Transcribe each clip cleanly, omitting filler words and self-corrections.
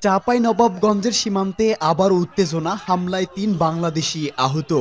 চাঁপাইনবাবগঞ্জের সীমান্তে আবার উত্তেজনা, হামলায় ৩ বাংলাদেশি আহত।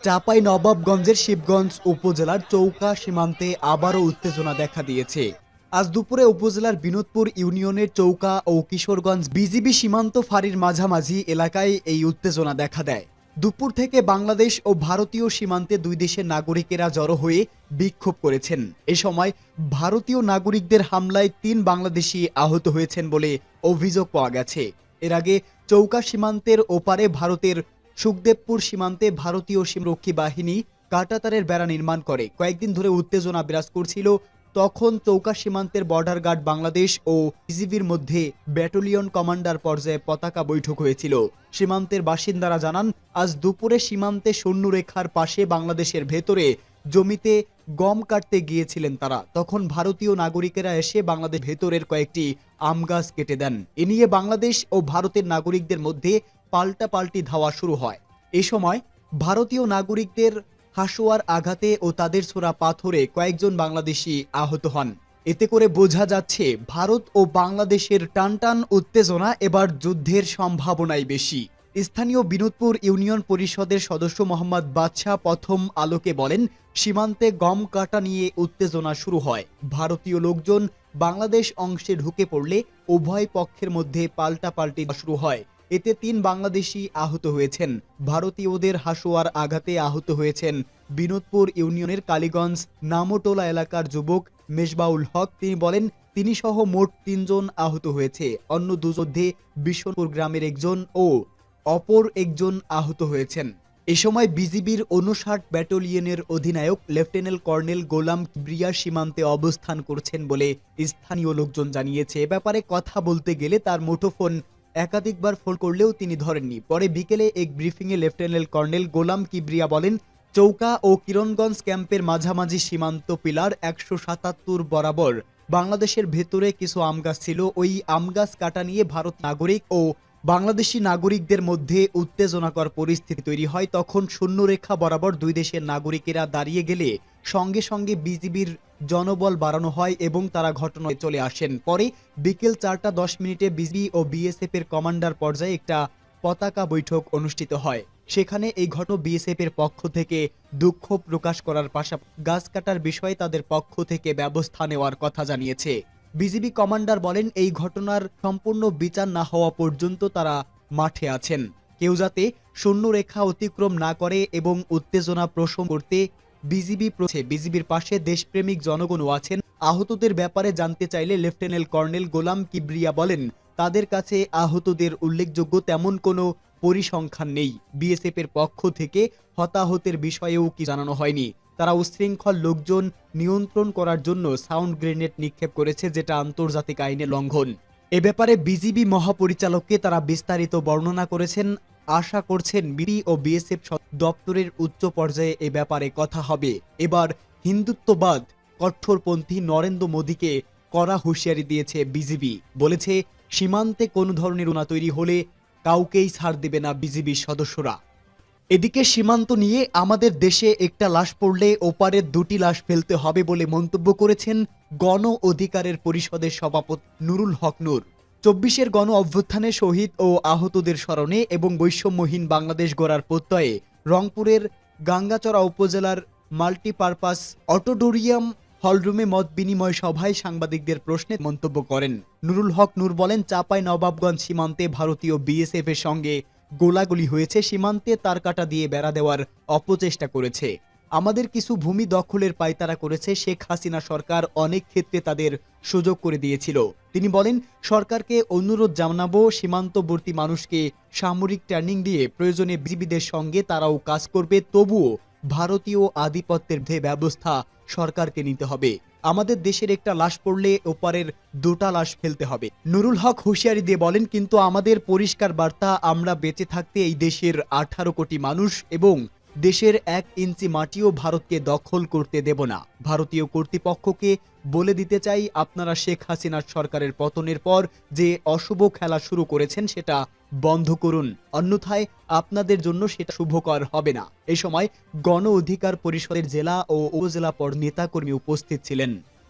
চাঁপাইনবাবগঞ্জের শিবগঞ্জ উপজেলার চৌকা সীমান্তে আবারও উত্তেজনা দেখা দিয়েছে। আজ দুপুরে উপজেলার বিনোদপুর ইউনিয়নের চৌকা ও কিশোরগঞ্জ বিজিবি সীমান্ত ফাঁড়ির মাঝামাঝি এলাকায় এই উত্তেজনা দেখা দেয়। দুপুর থেকে বাংলাদেশ ও ভারতীয় সীমান্তে দুই দেশের নাগরিকেরা জড়ো হয়ে বিক্ষোভ করেছেন। এ সময় ভারতীয় নাগরিকদের হামলায় ৩ বাংলাদেশি আহত হয়েছেন বলে অভিযোগ পাওয়া গেছে। এর আগে চৌকা সীমান্তের ওপারে ভারতের সুখদেবপুর সীমান্তে ভারতীয় সীমারক্ষী বাহিনী কাঁটাতারের বেড়া নির্মাণ করে। কয়েকদিন ধরে উত্তেজনা বিরাজ করছিল। তখন চৌকা সীমান্তের বর্ডার গার্ড বাংলাদেশ ও বিজিবির মধ্যে ব্যাটালিয়ন কমান্ডার পর্যায়ে পতাকা বৈঠক হয়েছিল। সীমান্তের বাসিন্দারা জানান, আজ দুপুরে সীমান্তে সৈন্যরেখার পাশে বাংলাদেশের ভেতরে জমিতে গম কাটতে গিয়েছিলেন তারা। তখন ভারতীয় নাগরিকেরা এসে বাংলাদেশ ভেতরের কয়েকটি আম গাছ কেটে দেন। এ নিয়ে বাংলাদেশ ও ভারতের নাগরিকদের মধ্যে পাল্টাপাল্টি ধাওয়া শুরু হয়। এ সময় ভারতীয় নাগরিকদের হাসোয়ার আঘাতে ও তাদের ছোড়া পাথরে কয়েকজন বাংলাদেশি আহত হন। এতে করে বোঝা যাচ্ছে ভারত ও বাংলাদেশের টানটান উত্তেজনা এবার যুদ্ধের সম্ভাবনাই বেশি। স্থানীয় বিনোদপুর ইউনিয়ন পরিষদের সদস্য মোহাম্মদ বাদশাহ প্রথম আলোকে বলেন, সীমান্তে গম কাটা নিয়ে উত্তেজনা শুরু হয়। ভারতীয় লোকজন বাংলাদেশ অংশে ঢুকে পড়লে উভয় পক্ষের মধ্যে পাল্টাপাল্টি শুরু হয়। এতে ৩ বাংলাদেশি আহত হয়েছেন। ভারতীয়দের হাসোয়ার আঘাতে আহত হয়েছেন বিনোদপুর ইউনিয়নের কালীগঞ্জ নামটোলা এলাকার যুবক মেজবাউল হক। তিনি বলেন, তিনি সহ মোট ৩ জন আহত হয়েছে। অন্য দুজনে বিশনপুর গ্রামের একজন ও অপর একজন আহত হয়েছেন। এ সময় বিজিবির ৫৯ ব্যাটালিয়নের অধিনায়ক লেফটেন্যান্ট কর্নেল গোলাম কিবরিয়া সীমান্তে অবস্থান করছেন বলে স্থানীয় লোকজন জানিয়েছে। এ ব্যাপারে কথা বলতে গেলে তার মুঠোফোন একাধিকবার ফোন করলেও তিনি ধরেননি। পরে বিকেলে এক ব্রিফিংয়ে লেফটেন্যান্ট কর্নেল গোলাম কিবরিয়া বলেন, চৌকা ও কিরণগঞ্জ ক্যাম্পের মাঝামাঝি সীমান্ত পিলার ১৭৭ বরাবর বাংলাদেশের ভেতরে কিছু আম গাছ ছিল। ওই আম গাছ কাটা নিয়ে ভারত নাগরিক ও বাংলাদেশি নাগরিকদের মধ্যে উত্তেজনাকর পরিস্থিতি তৈরি হয়। তখন শূন্যরেখা বরাবর দুই দেশের নাগরিকেরা দাঁড়িয়ে গেলে সঙ্গে সঙ্গে বিজিবির জনবল বাড়ানো হয় এবং তারা ঘটনায় চলে আসেন। পরে বিকেল ৪টা ১০ বিজিবি ও বিএসএফ এর কমান্ডার পর্যায়ে একটা পতাকা বৈঠক অনুষ্ঠিত হয়। সেখানে এই ঘটনা বিএসএফ এর পক্ষ থেকে দুঃখ প্রকাশ করার পাশাপাশি গাছ কাটার বিষয়ে তাদের পক্ষ থেকে ব্যবস্থা নেওয়ার কথা জানিয়েছে। বিজিবি কমান্ডার বলেন, এই ঘটনার সম্পূর্ণ বিচার না হওয়া পর্যন্ত তারা মাঠে আছেন। কেউ যাতে শূন্যরেখা অতিক্রম না করে এবং উত্তেজনা প্রশম করতে বিজিবির পাশে দেশপ্রেমিক জনগণও আছেন। আহতদের ব্যাপারে জানতে চাইলে লেফটেন্যান্ট কর্নেল গোলাম কিবরিয়া বলেন, তাদের কাছে আহতদের উল্লেখযোগ্য তেমন কোনো পরিসংখ্যান নেই। বিএসএফ এর পক্ষ থেকে হতাহতের বিষয়েও কি জানানো হয়নি। তারা উশৃঙ্খল লোকজন নিয়ন্ত্রণ করার জন্য সাউন্ড গ্রেনেড নিক্ষেপ করেছে, যেটা আন্তর্জাতিক আইনে লঙ্ঘন। এ ব্যাপারে বিজিবি মহাপরিচালককে তারা বিস্তারিত বর্ণনা করেছেন। আশা করছেন বিডি ও বিএসএফ দপ্তরের উচ্চ পর্যায়ে এ ব্যাপারে কথা হবে। এবার হিন্দুত্ববাদ কঠোরপন্থী নরেন্দ্র মোদীকে কড়া হুঁশিয়ারি দিয়েছে বিজিবি। বলেছে, সীমান্তে কোনো ধরনের উনা তৈরি হলে কাউকেই ছাড় দেবে না বিজিবির সদস্যরা। এদিকে সীমান্ত নিয়ে আমাদের দেশে একটা লাশ পড়লে ওপারের ২টি লাশ ফেলতে হবে বলে মন্তব্য করেছেন গণ অধিকারের পরিষদের সভাপতি নুরুল হক নূর। ২৪-এর গণ অভ্যুত্থানে শহীদ ও আহতদের স্মরণে এবং বৈষম্যহীন বাংলাদেশ গড়ার প্রত্যয়ে রংপুরের গাঙ্গাচড়া উপজেলার মাল্টিপারপাস অডিটোরিয়াম হলরুমে মত বিনিময় সভায় সাংবাদিকদের প্রশ্নে মন্তব্য করেন নুরুল হক নূর। বলেন, চাঁপাইনবাবগঞ্জ সীমান্তে ভারতীয় বিএসএফ এর সঙ্গে গোলাগুলি হয়েছে। সীমান্তে তারকাটা দিয়ে বেড়া দেওয়ার অপচেষ্টা করেছে। আমাদের কিছু ভূমি দখলের পায়তারা করেছে। শেখ হাসিনা সরকার অনেক ক্ষেত্রে তাদের সুযোগ করে দিয়েছিল। তিনি বলেন, সরকারকে অনুরোধ জানাবো সীমান্তবর্তী মানুষকে সামরিক ট্রেনিং দিয়ে প্রয়োজনে বিজিবিদের সঙ্গে তারাও কাজ করবে। তবুও ভারতীয় আধিপত্যের ব্যবস্থা সরকারকে নিতে হবে। আমাদের দেশের একটা লাশ পড়লে ওপারের 2টা লাশ ফেলতে হবে। নুরুল হক হুঁশিয়ারি দিয়ে বলেন, কিন্তু আমাদের পরিষ্কার বার্তা, আমরা বেঁচে থাকতে এই দেশের 18 কোটি মানুষ এবং দেশের 1 ইঞ্চি মাটিও ভারতকে দখল করতে দেব না। ভারতীয় কর্তৃপক্ষকে বলে দিতে চাই, আপনারা শেখ হাসিনার সরকারের পতনের পর যে অশুভ খেলা শুরু করেছেন সেটা বন্ধ করুন, অন্যথায় আপনাদের জন্য সেটা শুভকর হবে না। এই সময় গণ অধিকার পরিষদের জেলা ও উপজেলা নেতাকর্মী উপস্থিত ছিলেন।